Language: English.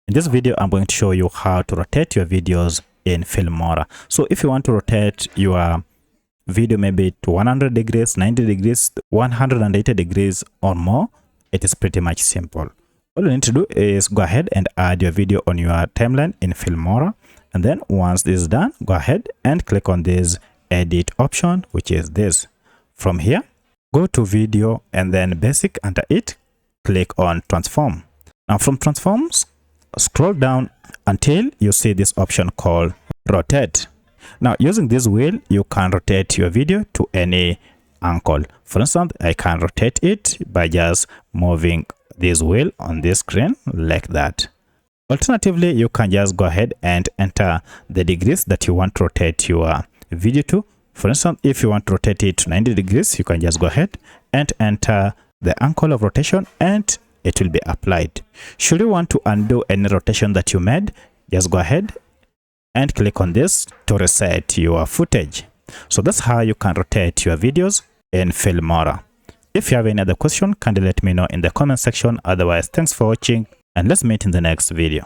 In this video, I'm going to show you how to rotate your videos in Filmora. So if you want to rotate your video maybe to 100 degrees, 90 degrees, 180 degrees or more, it is pretty much simple. All you need to do is go ahead and add your video on your timeline in Filmora. And then once this is done, go ahead and click on this edit option, which is this. From here, go to video and then basic. Under it, click on transform. Now from transforms, scroll down until you see this option called rotate. Now using this wheel, you can rotate your video to any angle. For instance, I can rotate it by just moving this wheel on this screen like that. Alternatively, you can just go ahead and enter the degrees that you want to rotate your video to. For instance, if you want to rotate it to 90 degrees, you can just go ahead and enter the angle of rotation and it will be applied. Should you want to undo any rotation that you made, just go ahead and click on this to reset your footage. So that's how you can rotate your videos in Filmora. If you have any other question, kindly let me know in the comment section. Otherwise, thanks for watching and let's meet in the next video.